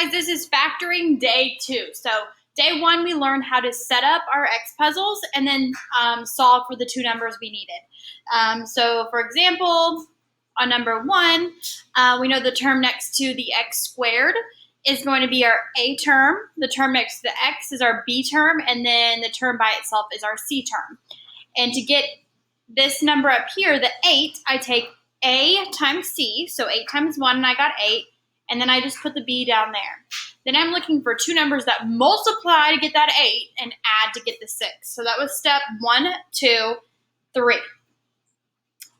guys, this is factoring day 2. So day 1, we learned how to set up our X puzzles and then solve for the 2 numbers we needed. So for example, on number 1, we know the term next to the X squared is going to be our A term. The term next to the X is our B term, and then the term by itself is our C term. And to get this number up here, the 8, I take A times C, so 8 times 1, and I got 8. And then I just put the B down there. Then I'm looking for 2 numbers that multiply to get that 8 and add to get the 6. So that was step 1, 2, 3.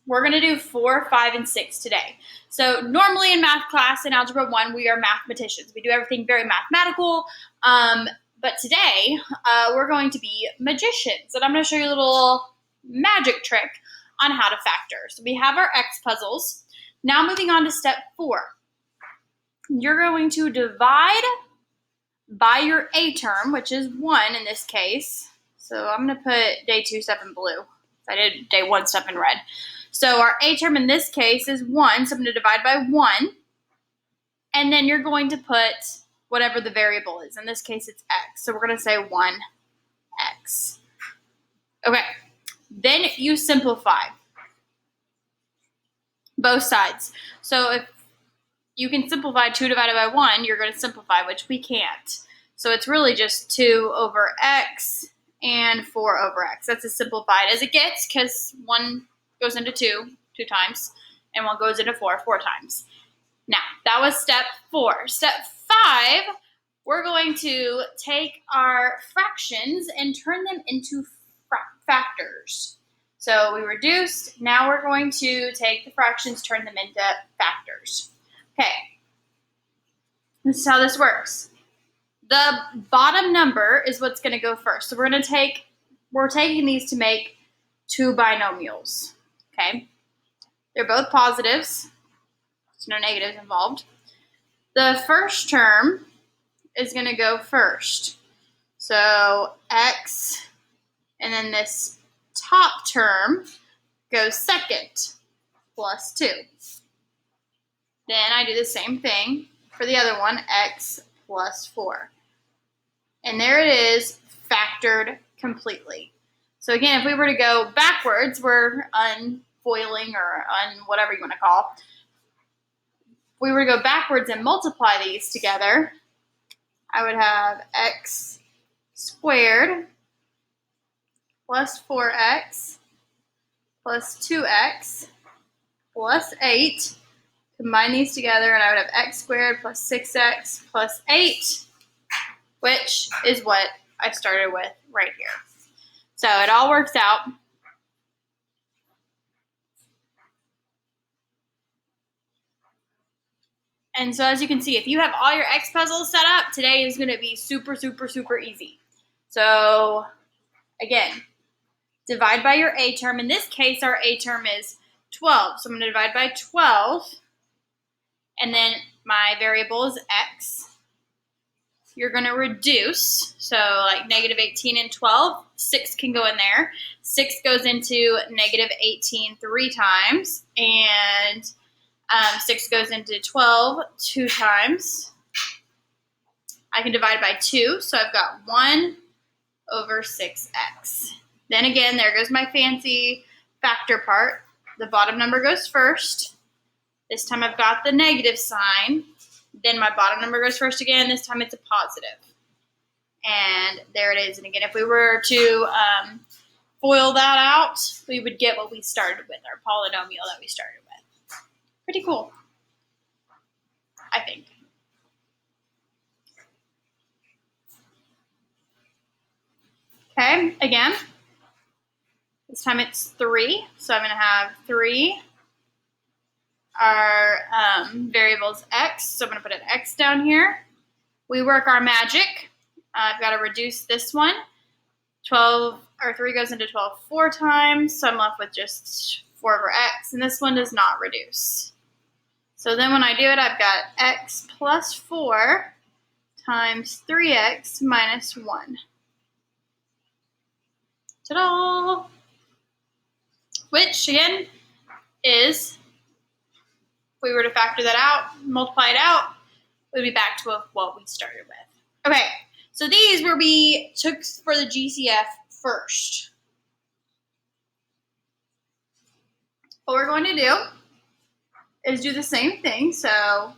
We're going to do 4, 5, and 6 today. So normally in math class in Algebra 1, we are mathematicians. We do everything very mathematical. But today, we're going to be magicians. And I'm going to show you a little magic trick on how to factor. So we have our X puzzles. Now moving on to step 4. You're going to divide by your A term, which is 1 in this case. So I'm going to put day 2 stuff in blue. I did day 1 stuff in red. So our A term in this case is 1, so I'm going to divide by 1. And then you're going to put whatever the variable is. In this case, it's X. So we're going to say 1X. Okay. Then you simplify both sides. So if you can simplify 2 divided by 1, you're going to simplify, which we can't. So it's really just 2 over X and 4 over X. That's as simplified as it gets because 1 goes into 2 times, and 1 goes into 4 times. Now, that was step 4. Step 5, we're going to take our fractions and turn them into factors. So we reduced. Now we're going to take the fractions, turn them into factors. Okay, this is how this works. The bottom number is what's going to go first. So we're taking these to make 2 binomials. Okay, they're both positives. There's no negatives involved. The first term is going to go first. So X, and then this top term goes second, plus 2. Then I do the same thing for the other one, X plus 4. And there it is, factored completely. So again, if we were to go backwards, we're unfoiling or whatever you want to call. If we were to go backwards and multiply these together, I would have X squared plus 4X plus 2X plus 8. Combine these together, and I would have X squared plus 6X plus 8, which is what I started with right here. So it all works out. And so as you can see, if you have all your X puzzles set up, today is going to be super, super, super easy. So again, divide by your A term. In this case, our A term is 12. So I'm going to divide by 12. And then my variable is X. You're going to reduce. So like negative 18 and 12, 6 can go in there. 6 goes into negative 18 3 times. And 6 goes into 12 2 times. I can divide by 2. So I've got 1 over 6X. Then again, there goes my fancy factor part. The bottom number goes first. This time I've got the negative sign. Then my bottom number goes first again. This time it's a positive. And there it is. And again, if we were to FOIL that out, we would get what we started with, our polynomial that we started with. Pretty cool, I think. Okay, again, this time it's 3. So I'm going to have 3. Our variable is X, so I'm going to put an X down here. We work our magic. I've got to reduce this one. 3 goes into 12 4 times, so I'm left with just 4 over X, and this one does not reduce. So then when I do it, I've got X plus 4 times 3X minus 1. Ta-da! Which, again, is, if we were to factor that out, multiply it out, we'd be back to what we started with. Okay, so these were we took for the GCF first. What we're going to do is do the same thing. So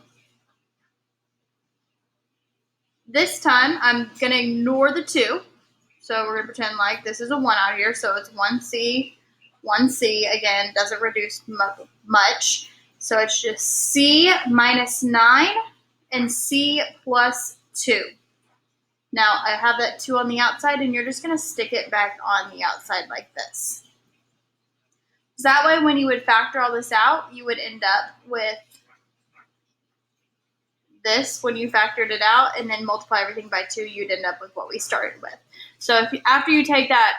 this time I'm going to ignore the 2. So we're going to pretend like this is a 1 out here. So it's 1C, 1C. Again, doesn't reduce much. So it's just C minus 9 and C plus 2. Now I have that 2 on the outside, and you're just going to stick it back on the outside like this. So that way when you would factor all this out, you would end up with this when you factored it out, and then multiply everything by 2, you'd end up with what we started with. So if after you take that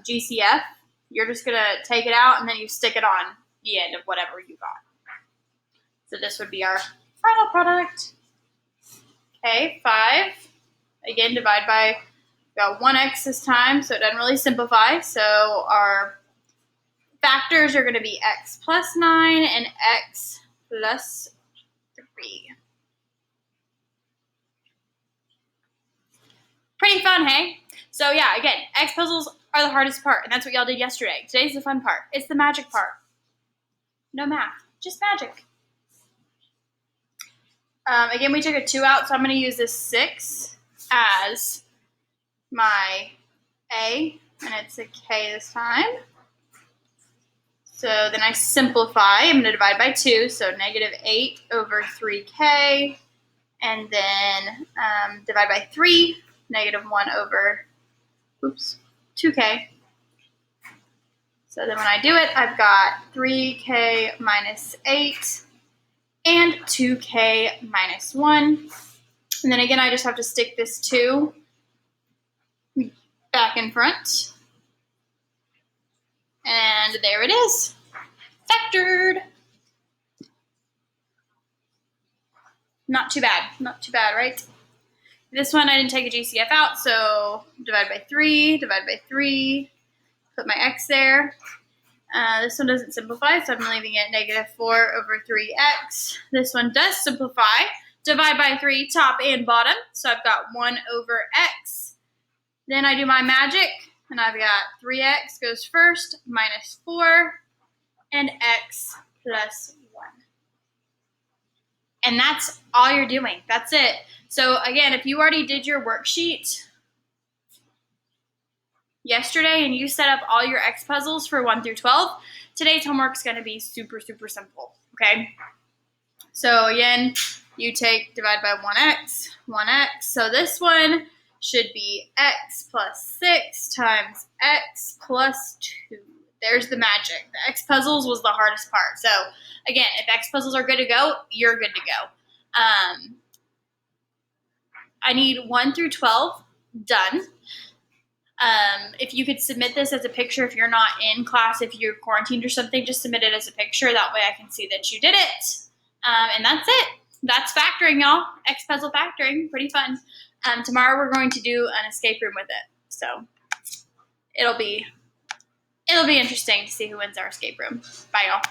GCF, you're just going to take it out, and then you stick it on the end of whatever you got. So this would be our final product. Okay, 5. Again, divide by, we got 1x this time, so it doesn't really simplify. So our factors are going to be x plus 9 and x plus 3. Pretty fun, hey? So yeah, again, X puzzles are the hardest part, and that's what y'all did yesterday. Today's the fun part. It's the magic part. No math, just magic. Again, we took a 2 out, so I'm going to use this 6 as my A, and it's a K this time. So then I simplify. I'm going to divide by 2, so negative 8 over 3K, and then divide by 3, negative 1 over 2K. So then when I do it, I've got 3K minus 8 and 2K minus 1. And then again, I just have to stick this 2 back in front. And there it is, factored. Not too bad, right? This one I didn't take a GCF out, so divide by 3, put my x there. This one doesn't simplify, so I'm leaving it negative 4 over 3x. This one does simplify. Divide by 3, top and bottom, so I've got 1 over x. Then I do my magic, and I've got 3x goes first, minus 4, and x plus 1. And that's all you're doing. That's it. So again, if you already did your worksheet yesterday and you set up all your X puzzles for 1 through 12, today's homework is going to be super, super simple, okay? So again, you divide by 1x. So this one should be x plus 6 times x plus 2. There's the magic. The X puzzles was the hardest part. So again, if X puzzles are good to go, you're good to go. I need 1 through 12 done. If you could submit this as a picture, if you're not in class, if you're quarantined or something, just submit it as a picture. That way I can see that you did it. And that's it. That's factoring, y'all. X puzzle factoring. Pretty fun. Tomorrow we're going to do an escape room with it. So it'll be interesting to see who wins our escape room. Bye, y'all.